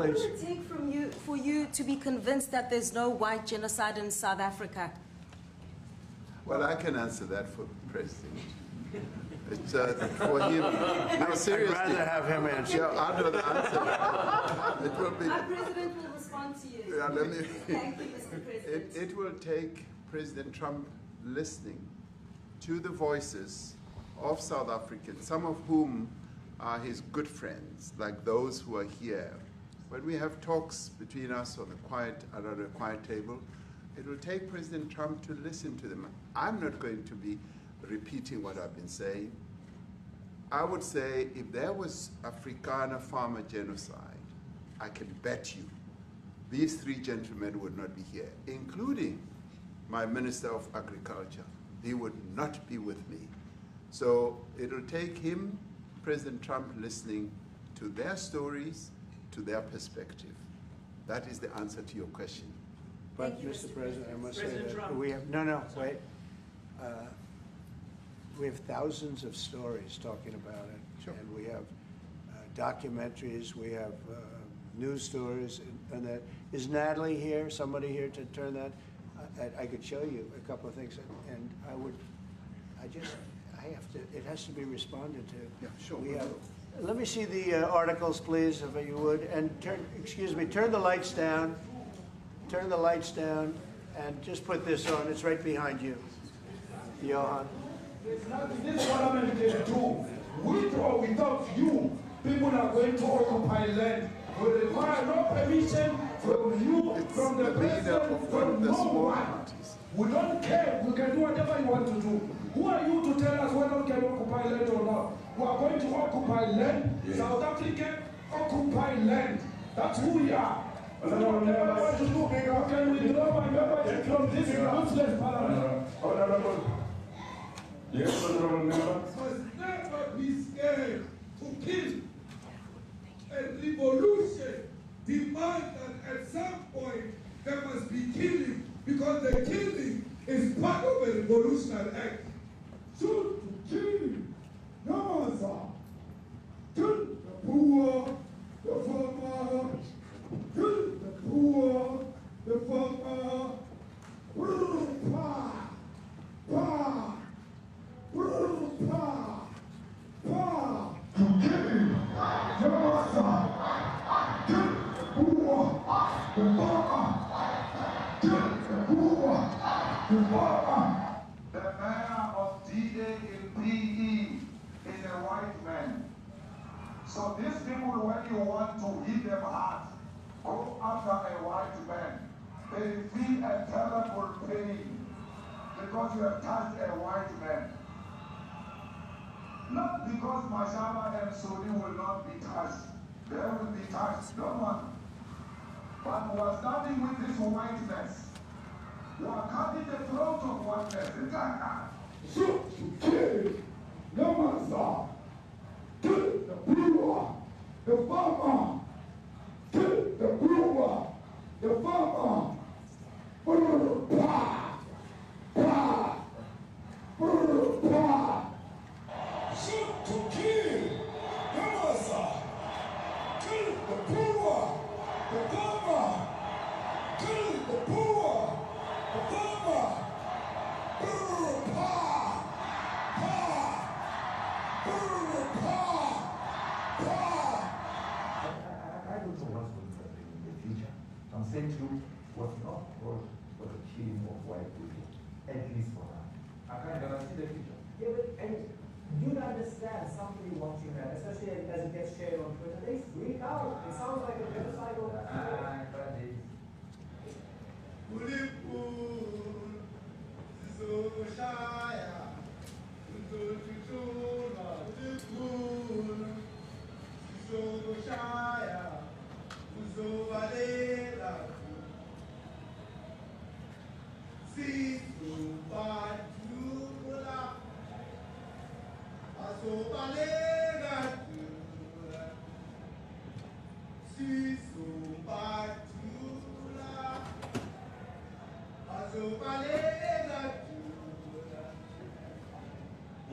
What will it take for you to be convinced that there's no white genocide in South Africa? Well, I can answer that for the President. It's, for him, no, seriously. I'd rather have him answer. Yeah, I know the answer. It will be, Our President will respond to you. Yeah, let me, Thank you, Mr. President. It will take President Trump listening to the voices of South Africans, some of whom are his good friends, like those who are here. When we have talks between us on the around a quiet table, it will take President Trump to listen to them. I'm not going to be repeating what I've been saying. I would say if there was Afrikaner farmer genocide, I can bet you these three gentlemen would not be here, including my Minister of Agriculture. He would not be with me. So it'll take him, President Trump, listening to their stories, to their perspective. That is the answer to your question. But, you, Mr. President, I must President say that Trump. we have, wait. We have thousands of stories talking about it. Sure. And we have documentaries, we have news stories, and that. Is Natalie here, somebody here to turn that? I could show you a couple of things, and I have to, it has to be responded to. Yeah, sure. We have, let me see the articles, please, if you would, and turn the lights down. Turn the lights down, and just put this on. It's right behind you, Johan. There's nothing this parliament can do. With or without you, people are going to occupy land. We require no permission from you, from the president, from no one. We don't care. We can do whatever you want to do. Who are you to tell us whether we can occupy land or not? We are going to occupy land. Yes. South Africa occupy land. That's who we are. Can we withdraw my membership from this useless parliament? Yes, honorable member. Must never be scared to kill. A revolution demands that at some point there must be killing, because the killing is part of a revolutionary act. Shoot to kill, no answer. Kill the poor, the farmer. Kill the poor, the farmer. Pa, pa, pa, pa. To kill, no answer. Kill the poor, the farmer. Kill the poor, the farmer. The mayor of D-Day in PE is a white man. So these people, when you want to hit them hard, go after a white man. They feel a terrible pain because you have touched a white man. Not because Mashaba and Suni will not be touched. They will be touched, no one. But we are starting with this whiteness. We are cutting the throat of whiteness. Shoot to kill, no answer. Kill the brewer, the farmer. Kill the brewer, the farmer. Pa, pa, pa. Shoot to kill, no answer. Kill the brewer, the farmer. Kill the brewer, the farmer. Pa, pa, pa, pa. I don't know what's going to happen in the future. I'm saying to you, was not called for the killing of white people, at least for now. I can't guarantee the future. Yeah, but and you understand somebody watching that, especially as it gets shared on Twitter, they freak out. It sounds like a genocidal activity.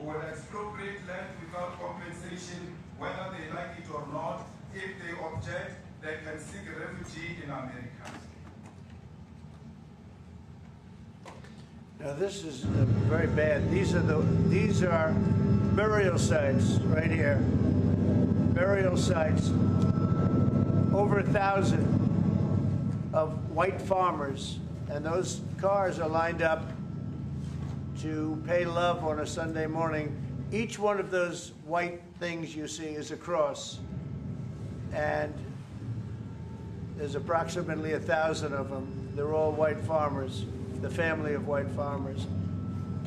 Who will expropriate land without compensation, whether they like it or not. If they object, they can seek refuge in America. Now this is very bad. These are burial sites right here. Burial sites. Over 1,000 of white farmers, and those cars are lined up to pay love on a Sunday morning. Each one of those white things you see is a cross, and there's approximately 1,000 of them. They're all white farmers, the family of white farmers.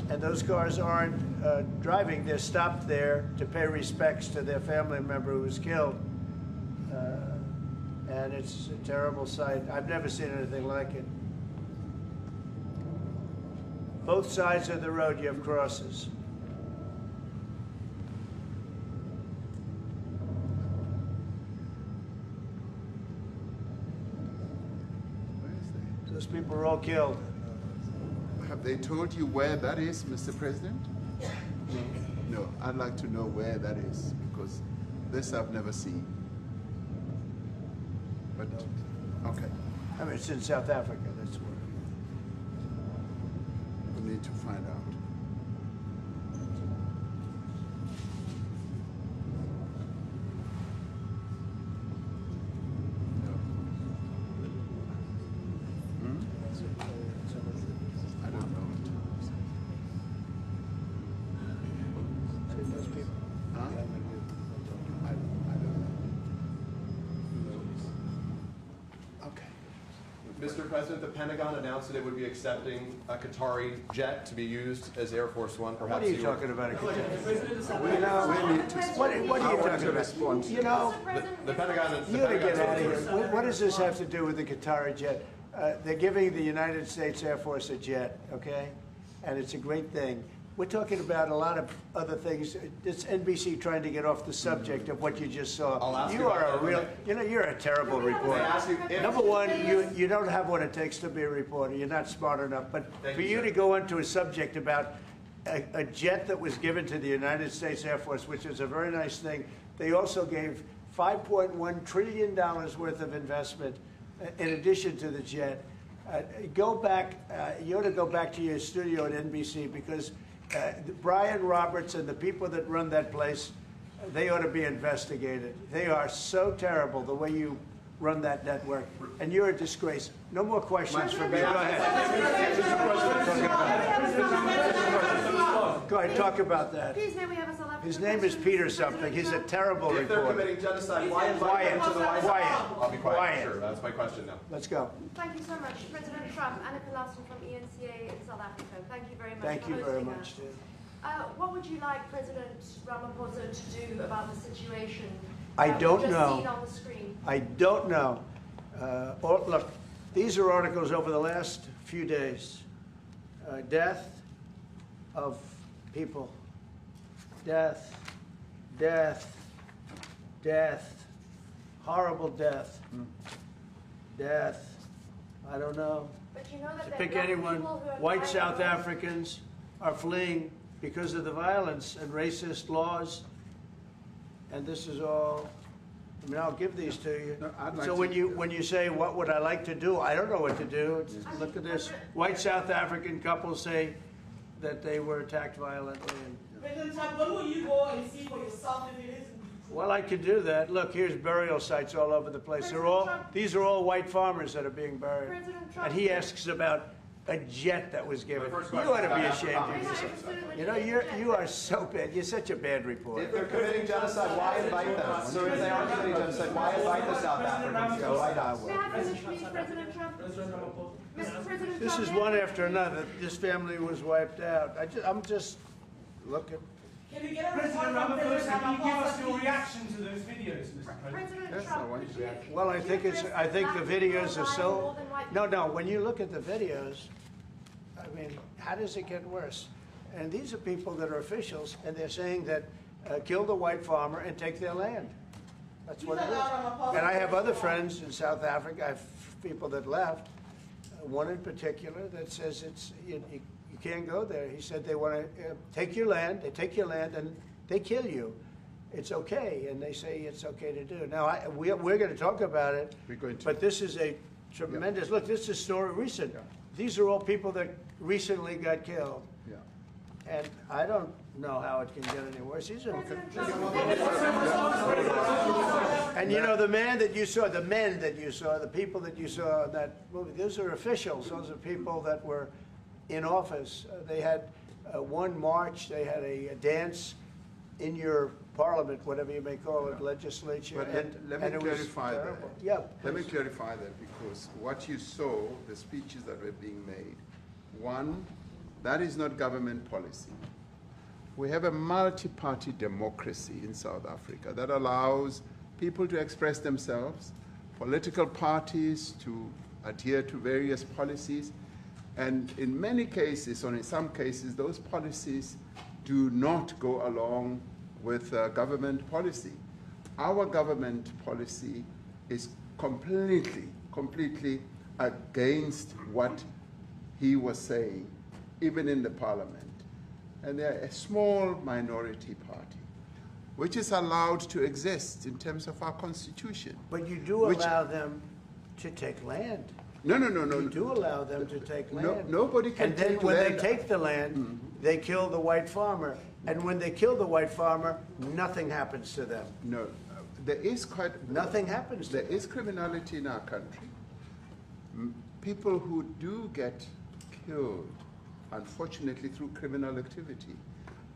And those cars aren't driving, they're stopped there to pay respects to their family member who was killed. And it's a terrible sight. I've never seen anything like it. Both sides of the road you have crosses. Where is that? Those people are all killed. Have they told you where that is, Mr. President? No, I'd like to know where that is, because this I've never seen. But, okay, I mean, it's in South Africa, that's where. we need to find out. No. I don't know Those people. it. Huh? I don't know. Okay. Mr. President, the Pentagon announced that it would be accepting a Qatari jet to be used as Air Force One. Perhaps What are you were- talking about? We need to. What are I you want talking to about? respond to You know, The Pentagon. you gotta get out of here. What does this have to do with the Qatari jet? They're giving the United States Air Force a jet, okay? And it's a great thing. We're talking about a lot of other things. It's NBC trying to get off the subject of what you just saw. I'll ask You you are about a that. real, you know, you're a terrible reporter. May I ask you if- Number one, you don't have what it takes to be a reporter. You're not smart enough. But Thank for you, you sir. to go into a subject about a jet that was given to the United States Air Force, which is a very nice thing, they also gave $5.1 trillion worth of investment in addition to the jet. Go back, you ought to go back to your studio at NBC, because Brian Roberts and the people that run that place, they ought to be investigated. They are so terrible the way you run that network, and you're a disgrace. No more questions from you. Go ahead. Go ahead, talk about that. Please, may we have a South African His name is Peter something. He's a terrible If they're reporter. committing genocide, why invite them to the White House? Quiet. I'll be quiet. Quiet. Sure, that's my question now. Let's go. Thank you so much, President Trump. Annika Larson from ENCA in South Africa. Thank you very much Thank for you very hosting much, us. Ted. What would you like President Ramaphosa to do about the situation I that don't we've just know. seen on the screen? I don't know. Look, these are articles over the last few days. Death of people. Death, death, death, horrible death. Death, I don't know. But you know that To there are pick young anyone, people who are white dying South alone. Africans are fleeing because of the violence and racist laws. And this is all, I mean, I'll give these to you. No, I'd like So to- when you say, what would I like to do? I don't know what to do. It's- Look at this. White South African couples say that they were attacked violently. President Trump, when will you go and see for yourself if it is? Well, I could do that. Look, here's burial sites all over the place. These are all white farmers that are being buried. President Trump- And he asks about a jet that was given. My first You question ought to be is ashamed about of We're not yourself. interested in You know, the you are so bad. You're such a bad reporter. If they're committing genocide, why invite them? So if they are committing genocide, why invite the South Africans to the White House? May I finish, please, President Trump? Mr. President This Trump, is one after another. This family was wiped out. I'm just looking. Can we get a President response from Ramaphosa, President can you give us your Ramaphosa? reaction to those videos, Mr. President? President That's Trump, not one could you- reaction. Well, I think the videos are so. More than white No. When you look at the videos, I mean, how does it get worse? And these are people that are officials, and they're saying that kill the white farmer and take their land. That's what it is. And I have other friends in South Africa. I have people that left. One in particular that says you can't go there. He said they want to take your land. They take your land and they kill you. it's okay, and they say it's okay to do. Now, we're going to talk about it, We're going to. but this is a tremendous, look, this is a story recent. Yeah. These These are all people that recently got killed, Yeah. and I don't know how it can get any worse. These are, and you know, the men that you saw, the people that you saw in that movie, those are officials. Those are people that were in office. They had one march, they had a dance in your parliament, whatever you may call it, legislature. But let and me it was clarify that. terrible. Yeah. Let me clarify that, because what you saw, the speeches that were being made, one, that is not government policy. We have a multi-party democracy in South Africa that allows people to express themselves, political parties to adhere to various policies, and in many cases, or in some cases, those policies do not go along with government policy. Our government policy is completely against what he was saying, even in the parliament. And they're a small minority party, which is allowed to exist in terms of our constitution. But you do allow them to take land. No. You do allow them to take land. Nobody can and then take when land. they take the land, they kill the white farmer. And when they kill the white farmer, nothing happens to them. No, there is Nothing happens to There them. is criminality in our country. People who do get killed, unfortunately through criminal activity,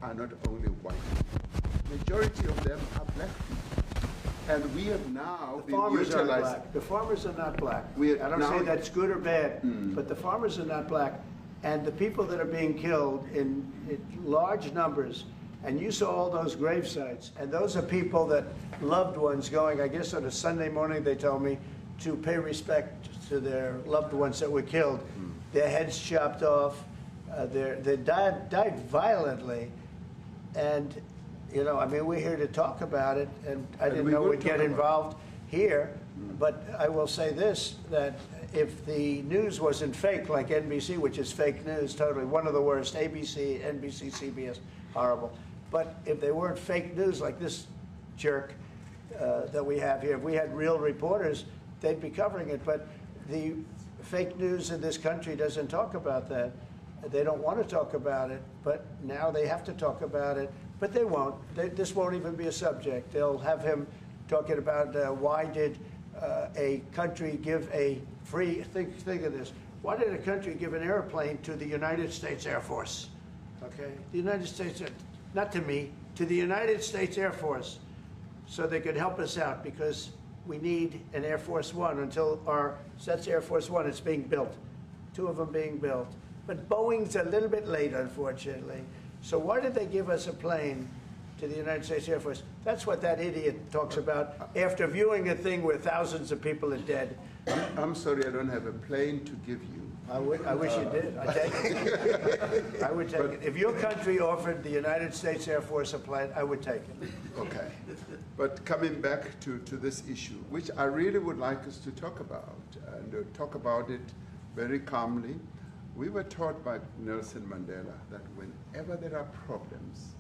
are not only white people. Majority of them are black people. And we have now The been farmers are utilizing. black. The farmers are not black. We I don't now- say that's good or bad, but the farmers are not black. And the people that are being killed in large numbers, and you saw all those grave sites, and those are people that loved ones going, I guess on a Sunday morning, they told me, to pay respect to their loved ones that were killed. Their heads chopped off, they died violently. And, you know, I mean, we're here to talk about it, and I didn't know we'd get involved here. But I will say this, that if the news wasn't fake, like NBC, which is fake news totally, one of the worst, ABC, NBC, CBS, horrible. But if they weren't fake news like this jerk that we have here, if we had real reporters, they'd be covering it. But the fake news in this country doesn't talk about that. They don't want to talk about it, but now they have to talk about it. But they won't. This won't even be a subject. They'll have him talking about why did a country give a free, think of this, why did a country give an airplane to the United States Air Force? Okay, the United States, not to me, to the United States Air Force, so they could help us out, because we need an Air Force One until that's Air Force One, it's being built, 2 of them being built. But Boeing's a little bit late, unfortunately. So why did they give us a plane to the United States Air Force? That's what that idiot talks about after viewing a thing where thousands of people are dead. I'm sorry, I don't have a plane to give you. I wish you did. I take it. I would take it. If your country offered the United States Air Force a plane, I would take it. Okay. But coming back to this issue, which I really would like us to talk about, and talk about it very calmly. We were taught by Nelson Mandela that whenever there are problems,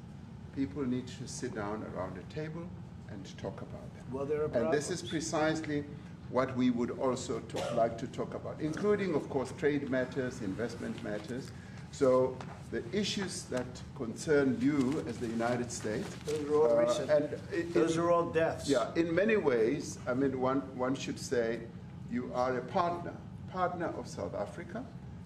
people need to sit down around a table and talk about them. Well, there are And this problems. is precisely what we would also like to talk about, including, of course, trade matters, investment matters. So the issues that concern you as the United States. Those are all recent. Those are all deaths. Yeah, in many ways, I mean, one should say you are a partner of South Africa,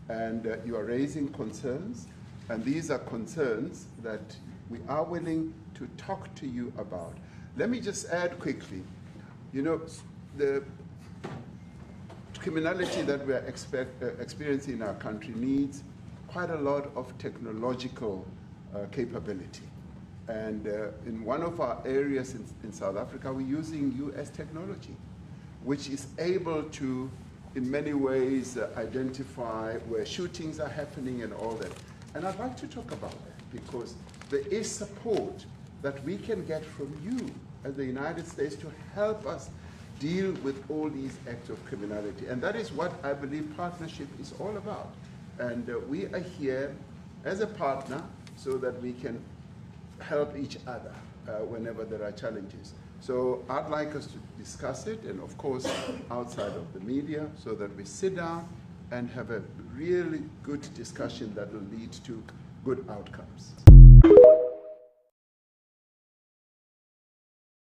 and you are raising concerns, and these are concerns that we are willing to talk to you about. Let me just add quickly, you know, the criminality that we are experiencing in our country needs quite a lot of technological capability. And in one of our areas in South Africa, we're using US technology, which is able to, in many ways, identify where shootings are happening and all that. And I'd like to talk about that, because there is support that we can get from you as the United States to help us deal with all these acts of criminality. And that is what I believe partnership is all about. And we are here as a partner so that we can help each other. whenever there are challenges. So I'd like us to discuss it, and of course outside of the media, so that we sit down and have a really good discussion that will lead to good outcomes.